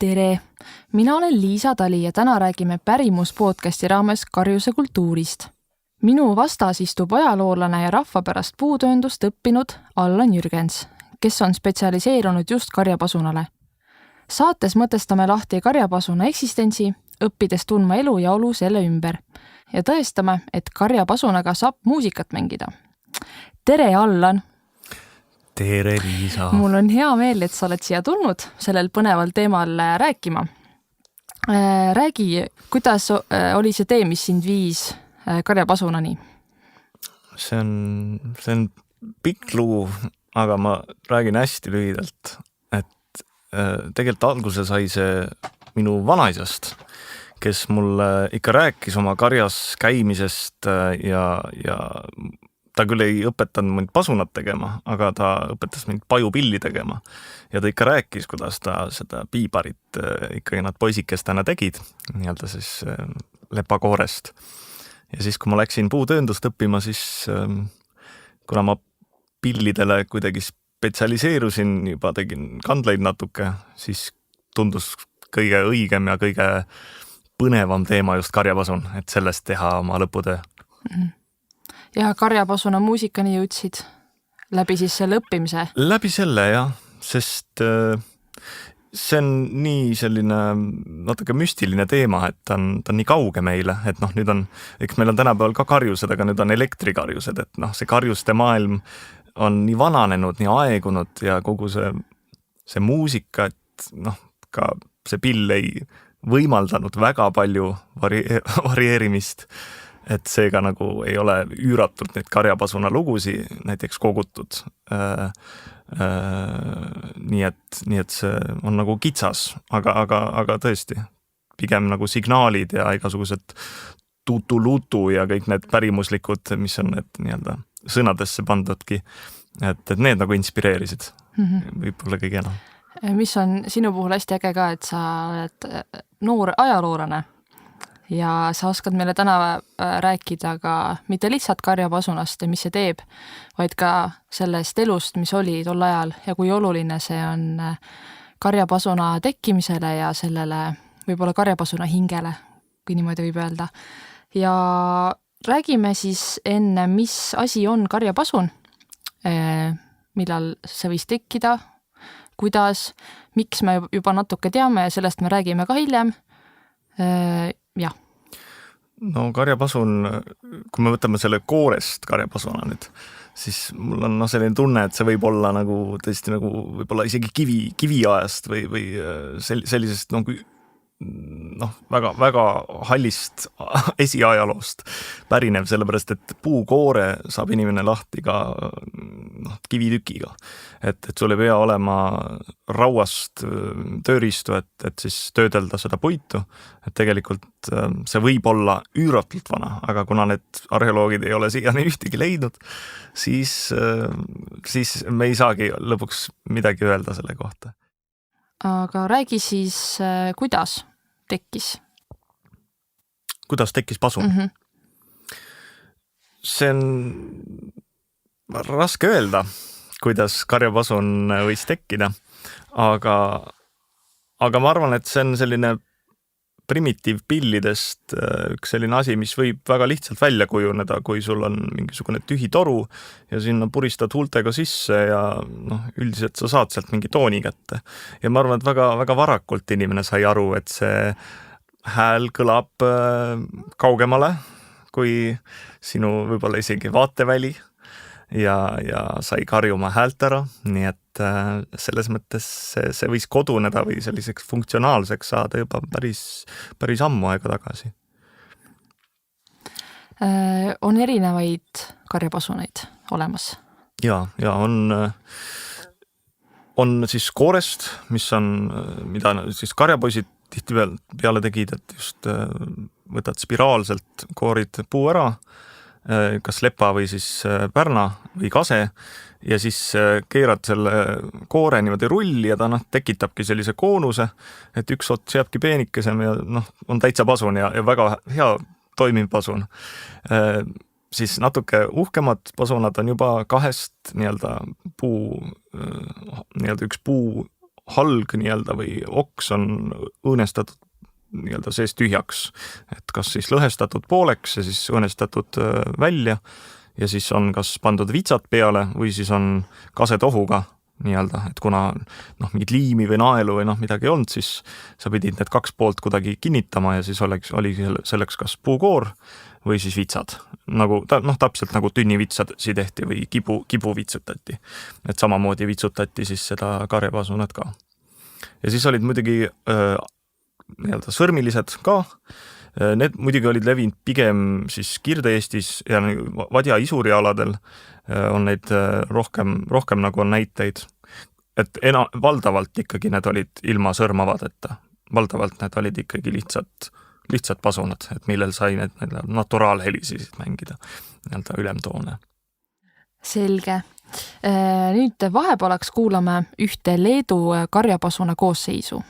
Tere! Mina olen Liisa Tali ja täna räägime Pärimus podcasti raames karjuse kultuurist. Minu vastas istub ajaloolane ja rahvapärast puutööndust õppinud Allan Jürgens, kes on spetsialiseerunud just karjapasunale. Saates mõtestame lahti karjapasuna eksistentsi, õppides tundma elu ja olu selle ümber ja tõestame, et karjapasunaga saab muusikat mängida. Tere, Allan! Tere, Liisa! Mul on hea meel, et sa oled siia tulnud sellel põneval teemal rääkima. Räägi, kuidas oli see tee, mis sind viis karjapasunani? See on pikk lugu, aga ma räägin hästi lühidalt, et tegelikult alguse sai see minu vanaisast, kes mulle ikka rääkis oma karjas käimisest ja ta küll ei õpetanud mind pasunat tegema, aga ta õpetas mind pajupilli tegema. Ja ta ikka rääkis, kuidas ta seda piibarit ikkagi nad poisikestena tegid, nii-öelda siis lepakoorest. Ja siis, kui ma läksin puutööndust õppima, siis kuna ma pillidele kuidagi spetsialiseerusin, juba tegin kandleid natuke, siis tundus kõige õigem ja kõige põnevam teema just karjapasun, et sellest teha oma lõputöö. Ja karjapasuna muusikani jõudsid läbi siis selle õppimise? Läbi selle, jah, sest see on nii selline natuke müstiline teema, et ta on nii kauge meile, et nüüd on, eks meil on tänapäeval ka karjused, aga nüüd on elektrikarjused, et see karjuste maailm on nii vananenud, nii aegunud ja kogu see muusika, et ka see pill ei võimaldanud väga palju varieerimist, et seega nagu ei ole üüratult neid karjapasuna lugusi näiteks kogutud. Nii et see on nagu kitsas, aga tõesti, pigem nagu signaalid ja igasugused tutulutu ja kõik need pärimuslikud, mis on need nii-öelda sõnadesse pandudki, et need nagu inspireerisid võib-olla kõige enam. Mis on sinu puhul hästi äge ka, et sa oled noor ajaloolane ja sa oskad meile täna rääkida ka mitte lihtsalt karjapasunast ja mis see teeb, vaid ka sellest elust, mis oli tol ajal ja kui oluline see on karjapasuna tekkimisele ja sellele võib-olla karjapasuna hingele, kui niimoodi võib öelda. Ja räägime siis enne, mis asi on karjapasun, millal see võis tekkida, kuidas, miks me juba natuke teame ja sellest me räägime ka hiljem. Jah. No karjapasun, kui me võtame selle koorest karjapasuna nüüd, siis mul on selline tunne, et see võib olla nagu tõesti nagu võib-olla isegi kiviajast või sellisest väga hallist esiajaloost pärinev, sellepärast, et puukoore saab inimene lahti ka kivitükiga. Et sul ei pea olema rauast tööriistu, et siis töödelda seda puitu. Et tegelikult see võib olla üüratult vana, aga kuna need arheoloogid ei ole siiani ühtegi leidnud, siis me ei saagi lõpuks midagi öelda selle kohta. Aga räägi siis, kuidas tekkis? Kuidas tekkis pasun? See on raske öelda, kuidas karjapasun võis tekkida, aga ma arvan, et see on selline primitiivpillidest üks selline asi, mis võib väga lihtsalt välja kujuneda, kui sul on mingisugune tühi toru ja sinna puristad huultega sisse ja üldiselt sa saad sealt mingi tooni kätte. Ja ma arvan, et väga, väga varakult inimene sai aru, et see hääl kõlab kaugemale kui sinu võib-olla isegi vaateväli ja sai karjuma häält ära, nii et selles mõttes see võis koduneda või selliseks funktsionaalseks saada juba päris ammu aega tagasi. On erinevaid karjapasuneid olemas? Ja on siis koorest, mida siis karjapoisid tihtipeale tegid, et just võtad spiraalselt koorid puu ära, kas lepa või siis pärna või kase ja siis keerad selle koore niimoodi rulli ja ta tekitabki sellise koonuse, et üks ots jääbki peenikesem ja on täitsa pasun ja väga hea toimiv pasun. Siis natuke uhkemad pasunad on juba kahest nii-öelda üks puu halg nii-öelda või oks on õõnestatud nii-öelda sees tühjaks, et kas siis lõhestatud pooleks ja siis õõnestatud välja ja siis on kas pandud vitsad peale või siis on kasetohuga nii-öelda, et kuna mingit liimi või naelu või midagi ei olnud, siis sa pidid need kaks poolt kuidagi kinnitama ja siis oli selleks kas puukoor või siis vitsad. Nagu täpselt nagu tünnivitsadsi tehti või kibu vitsutati. Et samamoodi vitsutati siis seda karjapasunat ka. Ja siis olid muidugi nii-öelda sõrmilised ka. Need muidugi olid levinud pigem siis Kirde-Eestis ja Vadja-Isuri aladel on neid rohkem nagu on näiteid, et valdavalt ikkagi need olid ilma sõrmavadeta. Valdavalt need olid ikkagi lihtsad pasunad, et millel sai need naturaalhelisid mängida, nii-öelda ülemtoone. Selge. Nüüd vahepealaks kuulame ühte Leedu karjapasuna koosseisu.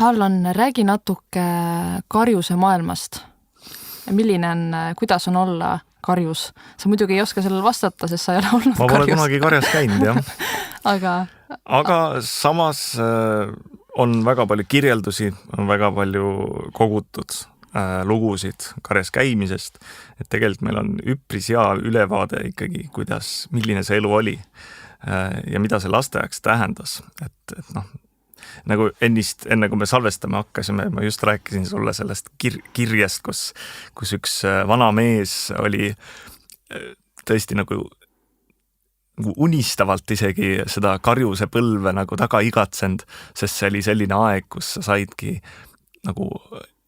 Allan, räägi natuke karjuse maailmast. Milline on, kuidas on olla karjus? Sa muidugi ei oska sellele vastata, sest sa ei ole olnud karjus. Ma pole kunagi karjas käinud, jah. Aga samas on väga palju kirjeldusi, on väga palju kogutud lugusid karjas käimisest. Et tegelikult meil on üpris hea ülevaade ikkagi, milline see elu oli ja mida see lasteajaks tähendas. Et nagu enne kui me salvestama hakkasime, ma just rääkisin sulle sellest kirjest, kus üks vana mees oli tõesti nagu unistavalt isegi seda karjuse põlve nagu taga igatsend, sest see oli selline aeg, kus sa saidki nagu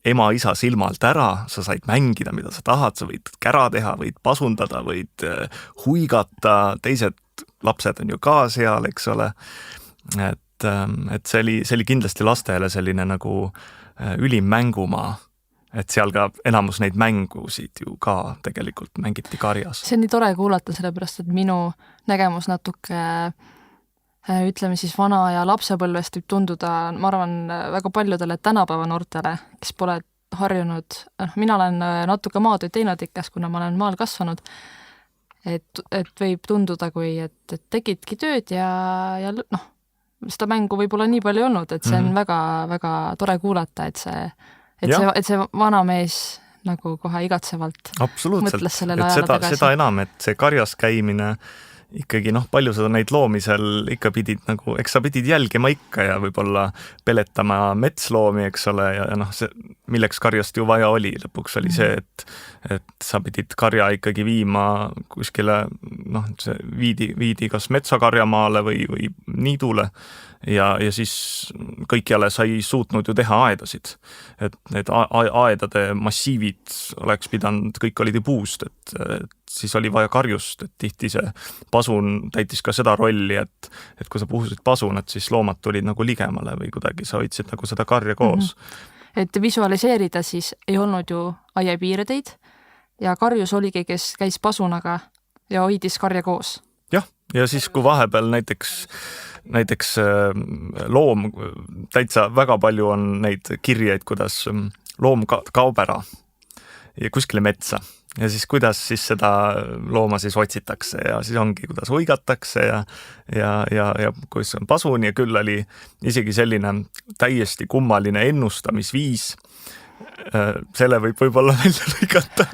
ema-isa silmalt ära, sa said mängida, mida sa tahad, sa võid kära teha, võid pasundada, võid huigata, teised lapsed on ju ka seal, eks ole. Et see oli kindlasti lastele selline nagu ülim mängumaa, et seal ka enamus neid mängusid ju ka tegelikult mängiti karjas. See on nii tore kuulata, sellepärast, et minu nägemus natuke, ütleme siis vana ja lapsepõlvest võib tunduda, ma arvan, väga paljudele tänapäeva noortele, kes pole harjunud, mina olen natuke maatööd teinud ikka, kuna ma olen maal kasvanud, et võib tunduda, kui et tegidki tööd ja seda mängu võib-olla nii palju olnud, et see on väga-väga tore kuulata, et see vana mees nagu kohe igatsevalt mõtles sellele ajale tagasi. Seda enam, et see karjas käimine ikkagi palju seda neid loomisel ikka pidid nagu, eks sa pidid jälgima ikka ja võib-olla peletama metsloomi, eks ole, ja milleks karjast ju vaja oli. Lõpuks oli see, et sa pidid karja ikkagi viima kuskile, see viidi kas metsakarjamaale või niidule ja siis kõikjale sa ei suutnud ju teha aedasid. Et need aedade massiivid oleks pidanud, kõik olid ju puust, et siis oli vaja karjust, et tihti see pasun täitis ka seda rolli, et kui sa puhusid pasunat, siis loomad tulid nagu ligemale või kuidagi sa hoidsid nagu seda karja koos. Et visualiseerida siis ei olnud ju aiapiiredeid ja karjus oligi, kes käis pasunaga ja hoidis karja koos. Jah, ja siis kui vahepeal näiteks loom, täitsa väga palju on neid kirjeid, kuidas loom kaob ära ja kuskile metsa. Ja siis kuidas siis seda looma siis otsitakse ja siis ongi, kuidas huigatakse ja kus on pasun ja küll oli isegi selline täiesti kummaline ennustamisviis. Selle võib-olla välja lõigata,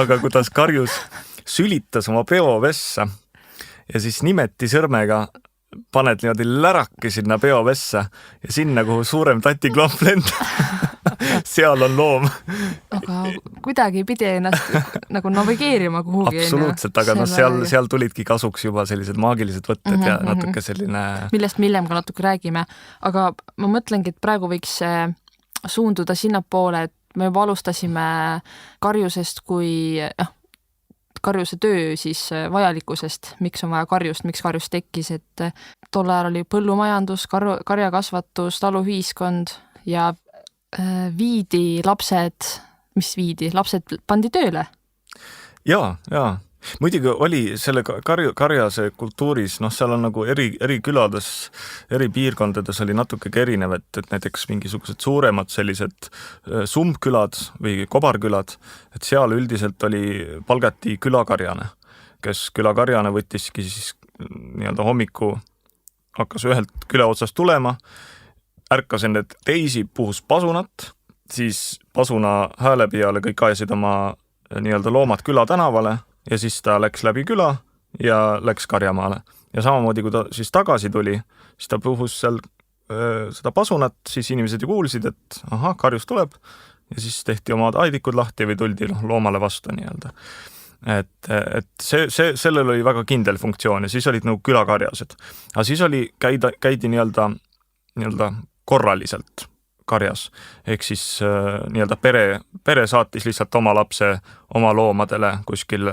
aga kuidas karjus sülitas oma peovessa ja siis nimeti sõrmega paned niimoodi läraki sinna peovessa ja sinna, kuhu suurem tatiklomp lendab. seal on loom. Aga kuidagi pidi ennast nagu navigeerima kuhugi. Absoluutselt, aga seal tulidki kasuks juba sellised maagilised võtted ja natuke selline... Millest me hiljem ka natuke räägime. Aga ma mõtlengi, et praegu võiks suunduda sinnapoole, et me juba alustasime karjusest kui karjuse töö siis vajalikkusest, miks on vaja karjust, miks karjus tekkis, et tol ajal oli põllumajandus, karjakasvatus, taluühiskond ja lapsed pandi tööle. Jaa. Muidugi oli selle karjase kultuuris, seal on nagu eri külades, eri piirkondades oli natuke erinev, et näiteks mingisugused suuremad sellised sumbkülad või kobarkülad, et seal üldiselt palgati külakarjane, kes külakarjane võttiski siis nii-öelda hommiku, hakkas ühelt küla otsast tulema, ärkas enne teisi, puhus pasunat, siis pasuna hääle peale kõik ajasid oma nii-öelda loomad küla tänavale ja siis ta läks läbi küla ja läks karjamaale. Ja samamoodi, kui ta siis tagasi tuli, siis ta puhus seal seda pasunat, siis inimesed ju kuulsid, et karjus tuleb ja siis tehti oma aidikud lahti või tuldi loomale vastu nii-öelda. Et sellel oli väga kindel funktsioon ja siis olid nagu külakarjased. Aga siis käidi nii-öelda korraliselt karjas. Ehk siis nii-öelda pere saatis lihtsalt oma lapse oma loomadele kuskil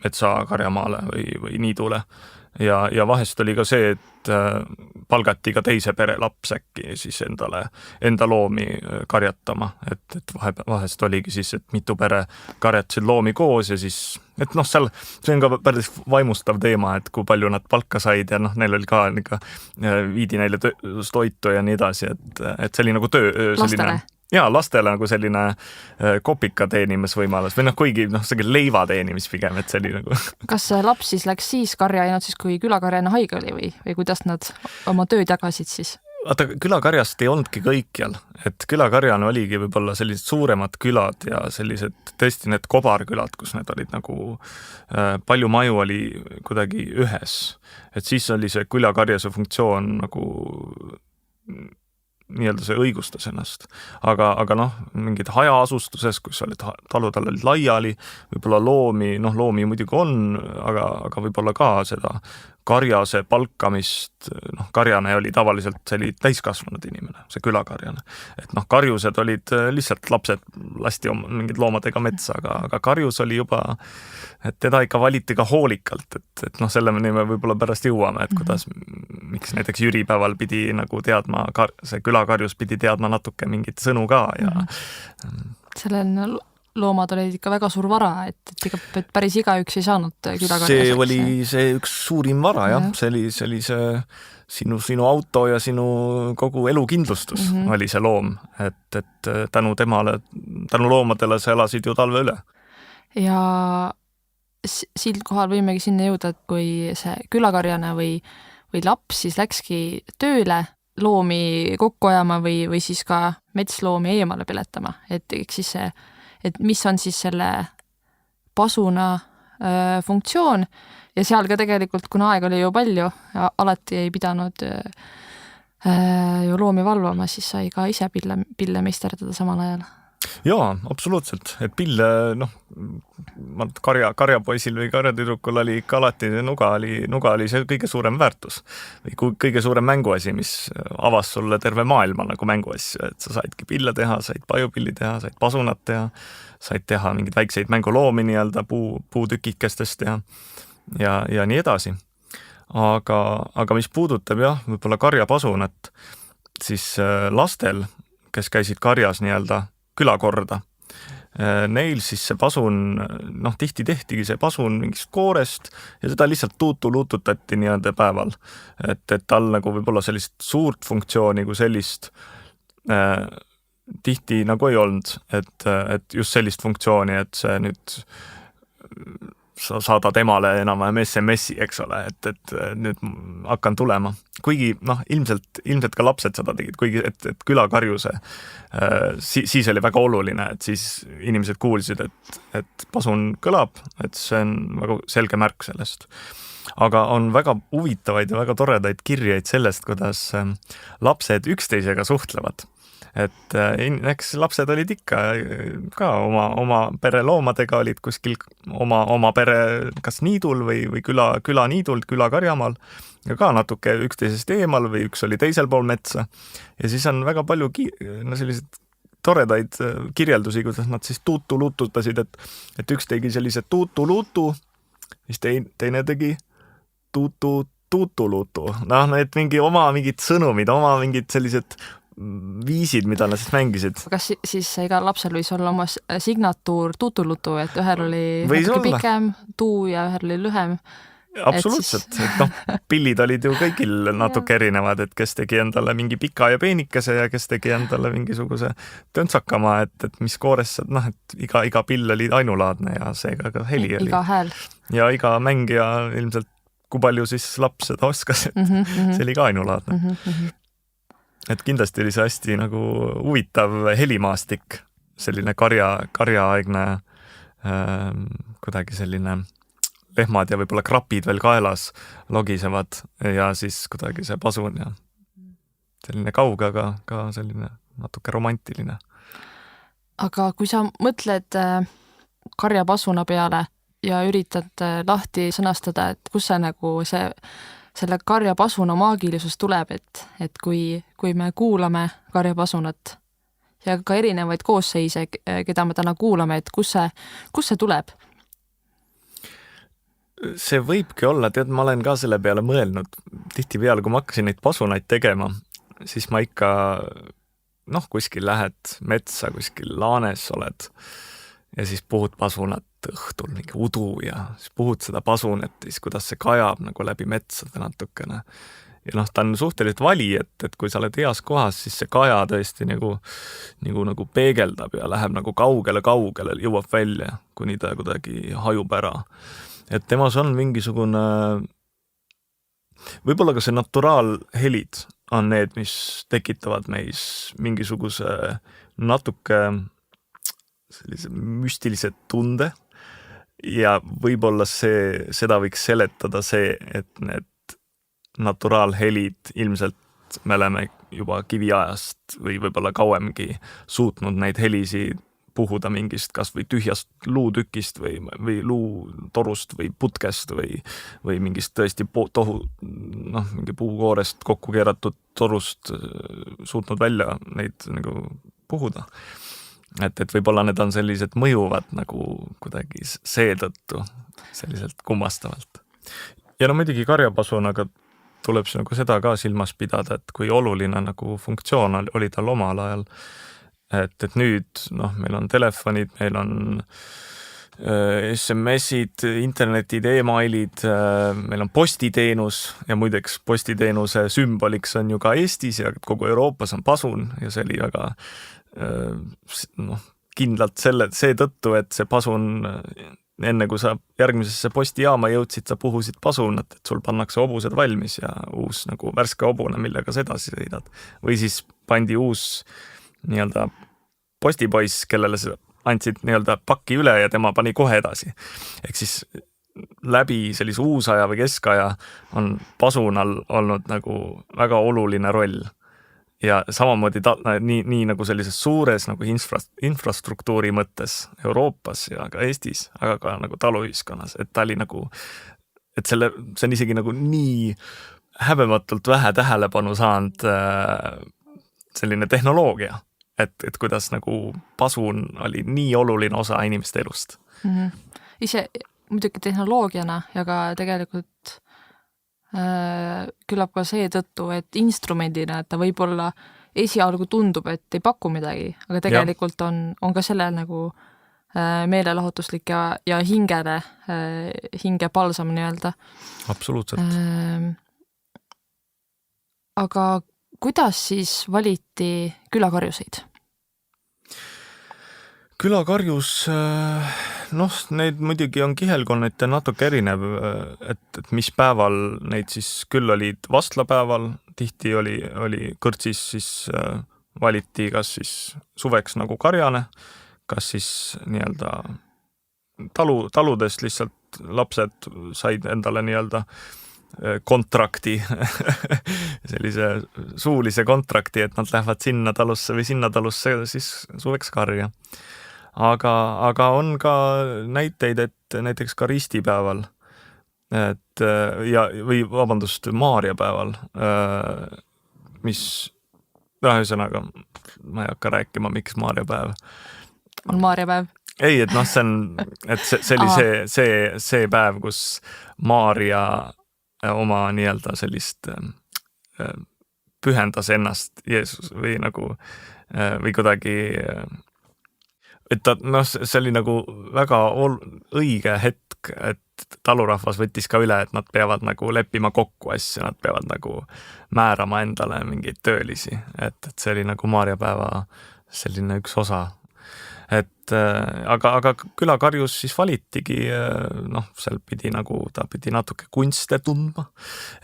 metsakarjamaale või niidule. Ja vahest oli ka see, et palgati ka teise pere laps äkki siis enda loomi karjatama. Et vahest oligi siis, et mitu pere karjatasid loomi koos ja siis, et see on ka päris vaimustav teema, et kui palju nad palka said ja neil oli ka viidi neile toitu ja nii edasi, et see oli nagu töö. Lastele? Jaa, lastele nagu selline kopika teenimisvõimalus või kuigi selline leiva teenimis pigem, et see oli nagu... Kas laps siis läks siis karja ainult siis, kui külakarjana haige oli või kuidas nad oma tööd jagasid siis? Vaata, külakarjast ei olnudki kõikjal, et külakarjana oligi võib-olla sellised suuremad külad ja sellised tõesti need kobarkülad, kus need olid nagu palju maju oli kuidagi ühes. Et siis oli see külakarjase funktsioon nagu nii-öelda see õigustas ennast. Aga mingid hajaasustuses, kus taludel olid laiali, võib-olla loomi muidugi on, aga võib-olla ka seda karjase palkamist, karjane oli tavaliselt, see oli täiskasvanud inimene, see külakarjane. Et karjused olid lihtsalt lapsed, lasti mingid loomadega metsa, aga karjus oli juba, et teda ikka valiti ka hoolikalt, et selleni me võib-olla pärast jõuame, et kuidas, miks näiteks jüripäeval pidi nagu teadma, see külakarjus pidi teadma natuke mingit sõnu ka ja sellel loomad olid ikka väga suur vara, et päris igaüks ei saanud külakarjaseks. See oli see üks suurim vara, jah. See oli see sinu auto ja sinu kogu elukindlustus oli see loom, et tänu loomadele sa elasid ju talve üle. Ja siit kohal võimegi sinna jõuda, et kui see külakarjane või laps siis läkski tööle loomi kokku ajama või siis ka metsloomi eemale peletama, et siis see et mis on siis selle pasuna funktsioon ja seal ka tegelikult, kuna aeg oli ju palju ja alati ei pidanud ju loomi valvama, siis sai ka ise pille meisterdada samal ajal. Jaa, absoluutselt, et pille, karjapoisil või karjatüdrukul oli ikka alati nuga oli see kõige suurem väärtus või kõige suurem mänguasi, mis avas sulle terve maailma nagu mänguasju, et sa saidki pille teha, said pajupilli teha, said pasunat teha, said teha mingeid väikseid mänguloomi nii-öelda puutükikestest ja nii edasi. Aga mis puudutab võib-olla karjapasunat, siis lastel, kes käisid karjas nii-öelda külakorda. Neil siis see pasun, tihti tehtigi see pasun mingist koorest ja seda lihtsalt luututati nii-öelda päeval. Et tal nagu võib-olla sellist suurt funktsiooni kui sellist tihti nagu ei olnud, et just sellist funktsiooni, et see nüüd sa saadad emale enam-vähem SMS-i, eks ole, et nüüd hakkan tulema. Kuigi ilmselt ka lapsed seda tegid, kuigi et külakarjuse siis oli väga oluline, et siis inimesed kuulsid, et pasun kõlab, et see on väga selge märk sellest. Aga on väga huvitavaid ja väga toredaid kirjeid sellest, kuidas lapsed üksteisega suhtlevad. et eks lapsed olid ikka ka oma pereloomadega olid kuskil oma pere kas niidul või külaniidul, külakarjamaal ja ka natuke üksteisest eemal või üks oli teisel pool metsa. Ja siis on väga palju sellised toredaid kirjeldusi, kuidas nad siis tuutulututasid, et üks tegi sellise tuutulutu, siis teine tegi tuutulutu. Need mingid sõnumid, oma mingid sellised viisid, mida nad siis mängisid. Kas siis igal lapsel võis olla oma signatuur tuutulutu, et ühel oli pikem tuu ja ühel oli lühem? Absoluutselt, pillid olid ju kõigil natuke erinevad, et kes tegi endale mingi pika ja peenikese ja kes tegi endale mingisuguse töntsakama, et mis koores, et iga pill oli ainulaadne ja seega ka heli oli. Iga hääl. Ja iga mängija ilmselt, kui palju siis laps seda oskas, et see oli ka ainulaadne. Et kindlasti oli see hästi nagu huvitav helimaastik, selline karjaaegne kuidagi selline lehmad ja võib-olla krapid veel kaelas logisevad ja siis kuidagi see pasun ja selline kauge, aga ka selline natuke romantiline. Aga kui sa mõtled karjapasuna peale ja üritad lahti sõnastada, et kus see nagu selle karjapasuna maagilisus tuleb, et kui me kuulame karjapasunat ja ka erinevaid koosseise, keda me täna kuulame, et kus see tuleb? See võibki olla, ma olen ka selle peale mõelnud tihtipeale, kui ma hakkasin neid pasunaid tegema, siis ma ikka kuskil lähed metsa, kuskil laanes oled ja siis puhud pasunat õhtul, mingi udu ja siis puhud seda pasunat, siis kuidas see kajab nagu läbi metsade natukene. Ja ta on suhteliselt vali, et kui sa oled heas kohas, siis see kaja tõesti nagu peegeldab ja läheb nagu kaugele, jõuab välja, kuni ta kuidagi hajub ära. Et temas on mingisugune, võib-olla ka see naturaalhelid on need, mis tekitavad meis mingisuguse natuke sellise müstilise tunde ja võib-olla seda võiks seletada see, et need naturaalhelid ilmselt me oleme juba kiviajast või võib-olla kauemgi suutnud neid helisi puhuda mingist kas või tühjast luutükist või luutorust või putkest või mingist tõesti mingi puukoorest kokku keeratud torust suutnud välja neid nagu puhuda. Et võib-olla need on sellised mõjuvad nagu kuidagi seetõttu selliselt kummastavalt. Ja muidugi karjapasunaga tuleb nagu seda ka silmas pidada, et kui oluline nagu funktsioon oli tal omal ajal. Et nüüd meil on telefonid, meil on SMS-id, internetid, e-mailid, meil on postiteenus ja muideks postiteenuse sümboliks on ju ka Eestis ja kogu Euroopas on pasun ja see oli väga kindlalt seetõttu, et see pasun enne kui sa järgmisesse postijaama jõudsid, sa puhusid pasunat, et sul pannakse hobused valmis ja uus nagu värske hobune, millega sa edasi sõidad. Või siis pandi uus nii-öelda postipoiss, kellele sa andsid nii-öelda pakki üle ja tema pani kohe edasi. Ehk siis läbi sellise uusaja või keskaja on pasunal olnud nagu väga oluline roll. Ja samamoodi nii nagu sellises suures nagu infrastruktuuri mõttes Euroopas ja ka Eestis, aga ka nagu taluühiskonnas, et ta oli nagu, et see on isegi nagu nii häbematult vähe tähelepanu saanud selline tehnoloogia, et kuidas nagu pasun oli nii oluline osa inimeste elust. Ise muidugi tehnoloogiana ja ka tegelikult küllap ka seetõttu, et instrumendina, et ta võib-olla esialgu tundub, et ei paku midagi, aga tegelikult on ka sellel nagu meelelahutuslik ja hinge palsam nii-öelda. Absoluutselt. Aga kuidas siis valiti külakarjuseid? Külakarjus, neid muidugi on kihelkonneti natuke erinev, et mis päeval neid siis küll olid vastlapäeval, tihti oli kõrtsis siis valiti kas siis suveks nagu karjane, kas siis nii-öelda taludest lihtsalt lapsed said endale nii-öelda kontrakti, sellise suulise kontrakti, et nad lähevad sinna talusse või sinna talusse siis suveks karja. Aga on ka näiteid, et näiteks ka ristipäeval, või vabandust, maarjapäeval, mis ühesõnaga, ma ei hakka rääkima, miks maarjapäev. On maarjapäev? Ei, et see oli see päev, kus Maarja oma nii-öelda sellist pühendas ennast Jeesus või nagu või kuidagi, et ta, see oli nagu väga õige hetk, et talurahvas võttis ka üle, et nad peavad nagu leppima kokku asju, nad peavad nagu määrama endale mingeid töölisi, et see oli nagu maarjapäeva selline üks osa. Aga külakarjus siis valitigi, seal ta pidi natuke kunste tundma,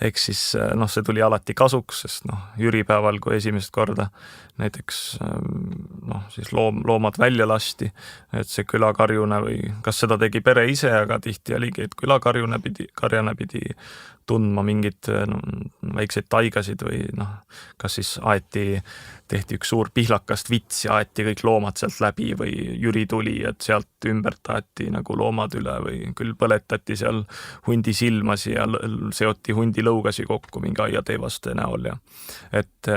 ehk siis see tuli alati kasuks, sest jüripäeval, kui esimest korda näiteks siis loomad välja lasti, et see külakarjune või kas seda tegi pere ise, aga tihti oligi, et külakarjane pidi tundma mingid väikseid taigasid või kas siis tehti üks suur pihlakast vits ja aeti kõik loomad sealt läbi või jüri tuli, et sealt ümbert aeti nagu loomad üle või küll põletati seal hundi silmasi ja seoti hundi lõugasi kokku mingi aiateevaste näol ja et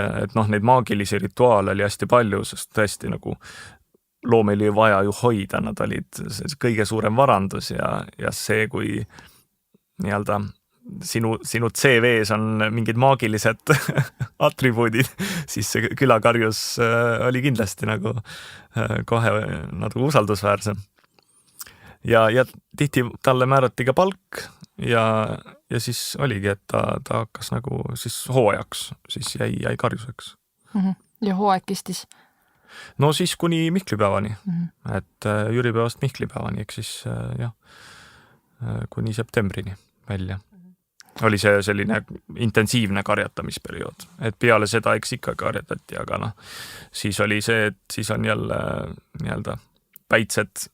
neid maagilisi rituaale oli hästi palju, sest tõesti nagu loomi oli vaja ju hoida, nad olid kõige suurem varandus ja see, kui nii-öelda sinu CV-s on mingid maagilised atribuudid, siis see külakarjus oli kindlasti nagu kohe nagu usaldusväärsem. Ja tihti talle määrati ka palk ja siis oligi, et ta hakkas nagu siis hooajaks, siis jäi karjuseks. Ja hooaeg kestis? No siis kuni Mihklipäevani, et jüripäevast Mihklipäevani, ehk siis kuni septembrini välja. Oli see selline intensiivne karjatamisperiood, et peale seda eks ikka karjatati, aga siis oli see, et siis on jälle nii-öelda päitsed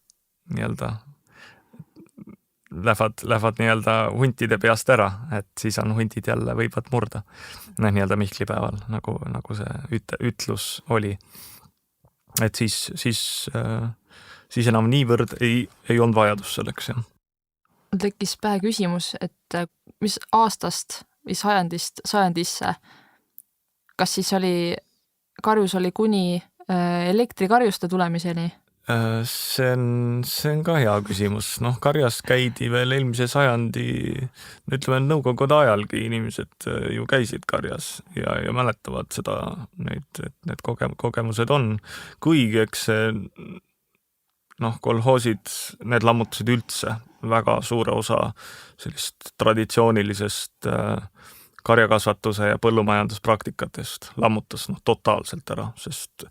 nii-öelda lähevad nii-öelda huntide peast ära, et siis on huntid jälle võivad murda nii-öelda Mihklipäeval, nagu see ütlus oli. Et siis enam niivõrd ei olnud vajadus selleks, jah. Tekkis pähe küsimus, et mis aastast või sajandisse, kas siis karjus oli kuni elektrikarjuste tulemiseni? See on ka hea küsimus. Karjas käidi veel eelmise sajandi, ütleme nõukogude ajalgi inimesed ju käisid karjas ja mäletavad seda, need kogemused on. Kuigi, eks kolhoosid, need lammutasid üldse väga suure osa sellist traditsioonilisest karjakasvatuse ja põllumajanduspraktikatest lammutas totaalselt ära, sest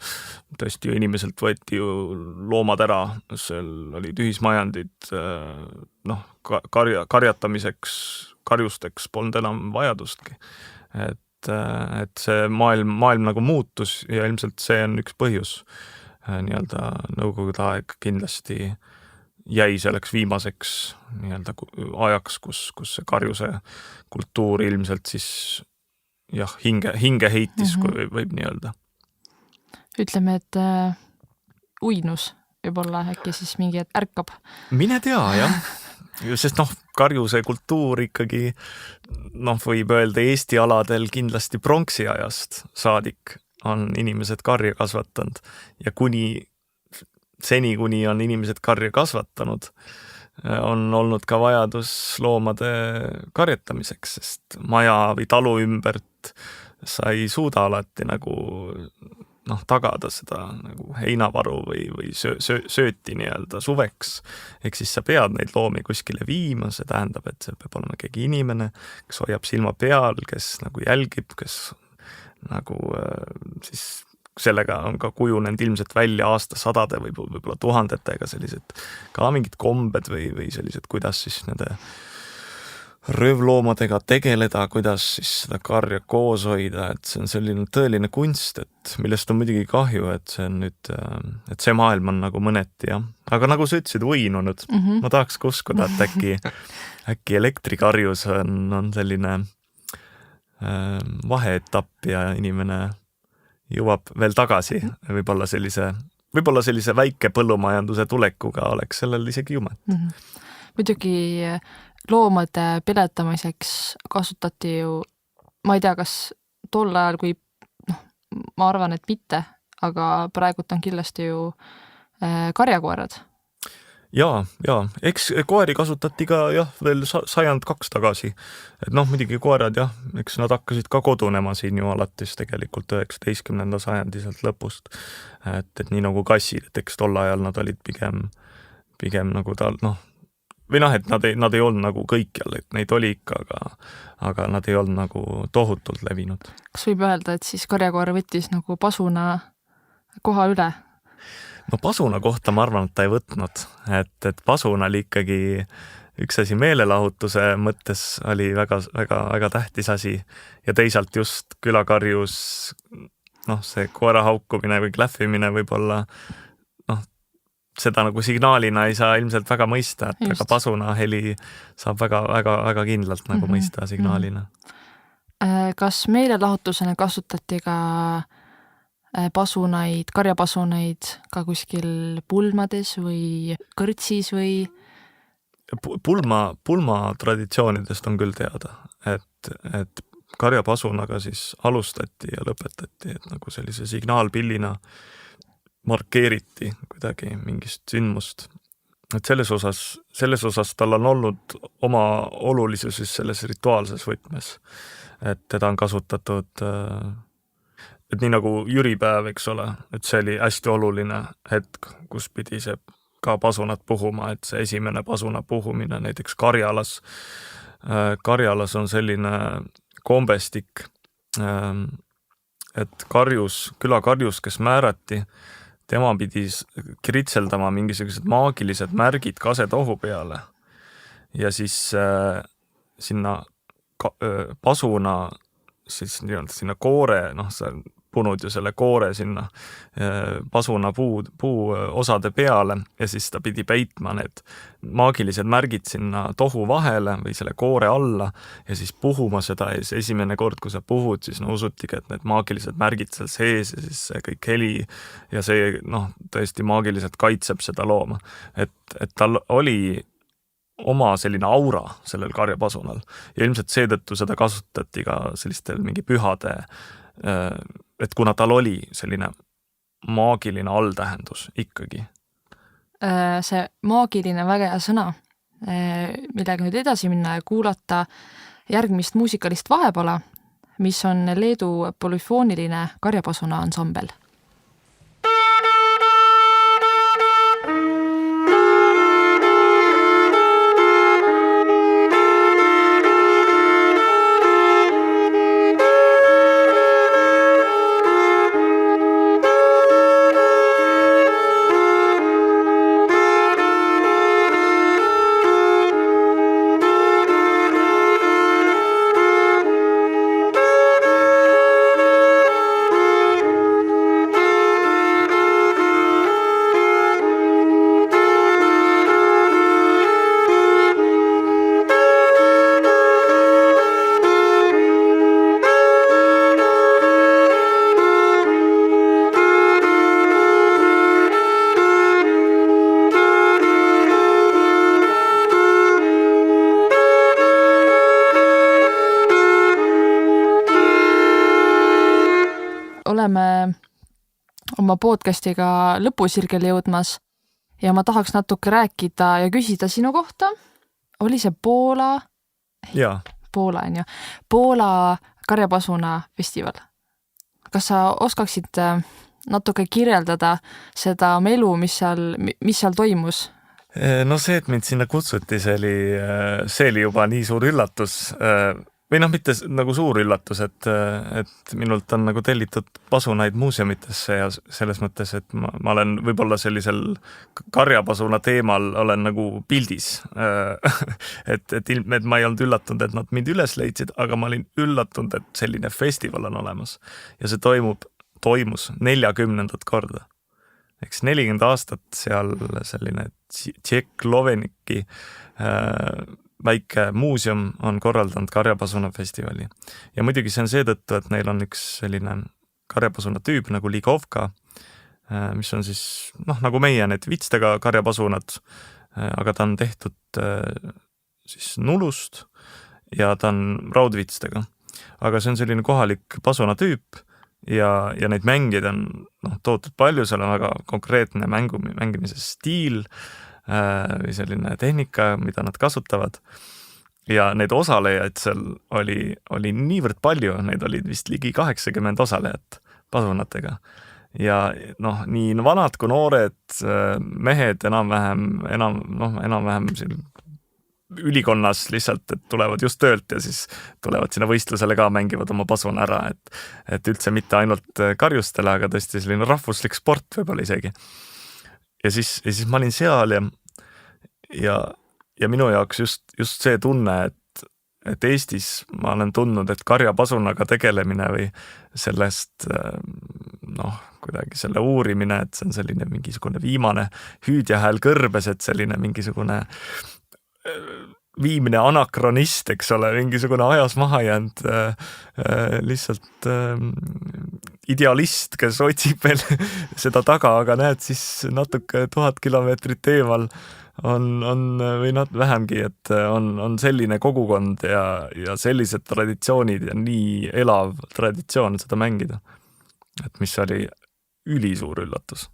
tõesti ju inimeselt võeti ju loomad ära, seal olid ühismajandid, karjatamiseks, karjusteks polnud enam vajadustki. Et see maailm nagu muutus ja ilmselt see on üks põhjus. Nii-öelda nõukogude aeg kindlasti jäi selleks viimaseks nii-öelda ajaks, kus see karjuse kultuur ilmselt siis hinge heitis, kui võib nii-öelda. Ütleme, et uinus võib-olla äkki siis mingi ärkab. Mine tea, jah. Sest karjuse kultuur ikkagi võib öelda Eesti aladel kindlasti pronksiajast saadik on inimesed karja kasvatanud ja seni, kuni on inimesed karja kasvatanud, on olnud ka vajadus loomade karjatamiseks, sest maja või talu ümbert sa ei suuda alati nagu tagada seda nagu heinavaru või sööti nii-öelda suveks. Ehk siis sa pead neid loomi kuskile viima, see tähendab, et see peab olema keegi inimene, kes hoiab silma peal, kes nagu jälgib, kes nagu siis sellega on ka kujunenud ilmselt välja aastasadade või võib-olla tuhandetega sellised ka mingid kombed või sellised, kuidas siis nende röövloomadega tegeleda, kuidas siis seda karja koos hoida, et see on selline tõeline kunst, et millest on muidugi kahju, et see on nüüd, et see maailm on nagu mõneti jah. Aga nagu sa ütlesid, uinunud. Ma tahaks uskuda, et äkki elektrikarjus on selline vaheetapp ja inimene jõuab veel tagasi, võib-olla sellise väike põllumajanduse tulekuga oleks sellel isegi jumet. Muidugi loomade peletamiseks kasutati ju, ma ei tea, kas tol ajal, kui ma arvan, et mitte, aga praegult on kindlasti ju karjakoerad. Jaa, eks koeri kasutati ka jah, veel 102 tagasi. Et muidugi koerad jah, eks nad hakkasid ka kodunema siin ju alates tegelikult 19. sajandi sealt lõpust. Et nii nagu kassid, et eks tol ajal nad olid pigem nagu või et nad ei olnud nagu kõikjal, et neid oli ikka, aga nad ei olnud nagu tohutult levinud. Kas võib öelda, et siis karjakoer võttis nagu pasuna koha üle? Pasuna kohta ma arvan, et ta ei võtnud, et pasuna oli ikkagi üks asi meelelahutuse mõttes oli väga tähtis asi ja teisalt just külakarjus see koera haukumine või klähvimine võib-olla seda nagu signaalina ei saa ilmselt väga mõista, et aga pasuna heli saab väga kindlalt nagu mõista signaalina. Kas meelelahutusena kasutati ka pasunaid, karjapasunaid ka kuskil pulmades või kõrtsis või? Pulma traditsioonidest on küll teada, et karjapasunaga siis alustati ja lõpetati, et nagu sellise signaalpillina markeeriti kuidagi mingist sündmust. Et selles osas tal on olnud oma olulisus selles rituaalses võtmes. Et teda on kasutatud, et nii nagu jüripäev, eks ole, et see oli hästi oluline hetk, kus pidi see ka pasunat puhuma, et see esimene pasuna puhumine näiteks Karjalas. Karjalas on selline kombestik, et külakarjus, kes määrati, tema pidi kritseldama mingisugused maagilised märgid kasetohu peale ja siis sinna pasuna siis sinna koore, sa punud ju selle koore sinna pasuna puu osade peale ja siis ta pidi peitma need maagilised märgid sinna tohu vahele või selle koore alla ja siis puhuma seda ja siis esimene kord, kui sa puhud, siis usutigi, et need maagilised märgid seal sees ja siis see kõik heli ja see tõesti maagiliselt kaitseb seda looma. Et tal oli oma selline aura sellel karjapasunal ja ilmselt seetõttu seda kasutati ka sellistel mingi pühade, et kuna tal oli selline maagiline alltähendus ikkagi. See maagiline väga hea sõna, millega nüüd edasi minna ja kuulata järgmist muusikalist vahepala, mis on Leedu polüfooniline karjapasuna ansambel. Oleme oma podcastiga lõpusirgel jõudmas ja ma tahaks natuke rääkida ja küsida sinu kohta. Oli see Poola? Jaa. Poola on ju. Poola karjapasuna festival. Kas sa oskaksid natuke kirjeldada seda melu, mis seal toimus? See, et mind sinna kutsuti, see oli juba nii suur üllatus. või noh, mitte nagu suur üllatus, et minult on nagu tellitud pasunaid muuseumitesse ja selles mõttes, et ma olen võib-olla sellisel karjapasuna teemal olen nagu pildis. et ma ei olnud üllatunud, et nad mind üles leidsid, aga ma olin üllatunud, et selline festival on olemas ja see toimus 40. korda. Eks 40 aastat seal selline Tšekk Loveniki väike muuseum on korraldanud karjapasuna festivali. Ja muidugi see on seetõttu, et neil on üks selline karjapasuna tüüp nagu ligovka, mis on siis nagu meie need vitstega karjapasunad, aga ta on tehtud siis nulust ja ta on raudvitstega. Aga see on selline kohalik pasuna tüüp ja neid mängid on tohutud palju, seal on väga konkreetne mängimise stiil või selline tehnika, mida nad kasutavad. Ja neid osalejaid seal oli niivõrd palju, neid olid vist ligi 80 osalejat pasunatega. Ja nii vanad kui noored mehed enam-vähem ülikonnas lihtsalt, et tulevad just töölt ja siis tulevad sinna võistlusele ka, mängivad oma pasuna ära, et üldse mitte ainult karjustele, aga tõesti selline rahvuslik sport võib-olla isegi. Ja siis ma olin seal ja minu jaoks just see tunne, et Eestis ma olen tundnud, et karjapasunaga tegelemine või sellest kuidagi selle uurimine, et see on selline mingisugune viimane hüüdjahääl kõrbes, et selline mingisugune viimne anakronist, eks ole, mingisugune ajas maha jäänud lihtsalt idealist, kes otsib veel seda taga, aga näed siis natuke 1000 kilomeetrit eemal on või vähemgi, et on selline kogukond ja sellised traditsioonid ja nii elav traditsioon seda mängida. Et mis oli ülisuur üllatus.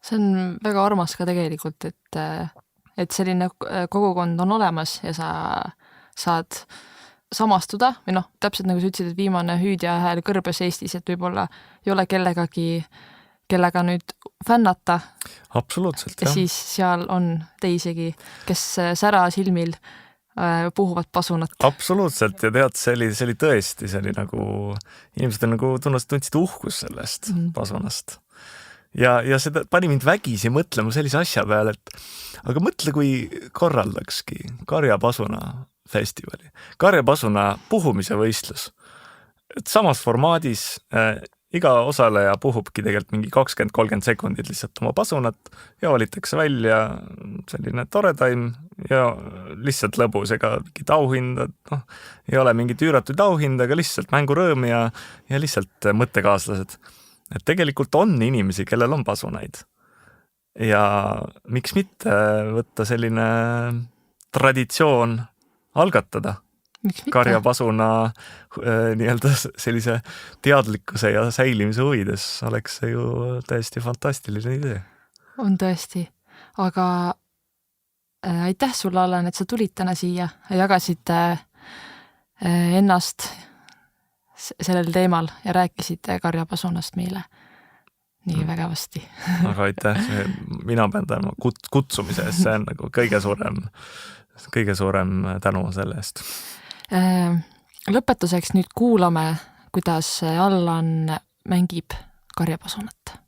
See on väga armas ka tegelikult, et selline kogukond on olemas ja sa saad samastuda või täpselt nagu sa ütlesid, et viimane hüüdja hääl kõrbes Eestis, et võib-olla ei ole kellega nüüd fännata. Absoluutselt, ja siis seal on teisegi, kes sära silmil puhuvad pasunat. Absoluutselt ja tead, see oli tõesti, see oli nagu, inimesed on nagu tundsid uhkus sellest pasunast. Ja seda pani mind vägisi mõtlema sellise asja peale, et aga mõtle, kui korraldakski karjapasuna festivali. Karjapasuna puhumise võistlus. Et samas formaadis iga osaleja puhubki tegelikult mingi 20-30 sekundit lihtsalt oma pasunat ja valitakse välja selline toredaim ja lihtsalt lõbus, ega mingit auhinda, ei ole mingit üüratuid auhinda, aga lihtsalt mängurõõm ja lihtsalt mõttekaaslased. Et tegelikult on inimesi, kellel on pasunaid. Ja miks mitte võtta selline traditsioon algatada? Karjapasuna nii-öelda sellise teadlikkuse ja säilimise huvides oleks see ju täiesti fantastiline idee. On tõesti, aga aitäh sulle, Allan, et sa tulid täna siia ja jagasid ennast sellel teemal ja rääkisid karjapasunast meile nii vägevasti. Aga aitäh, mina pean tänu kutsumise eest, see on nagu kõige suurem tänu selle eest. Lõpetuseks nüüd kuulame, kuidas Allan mängib karjapasunat.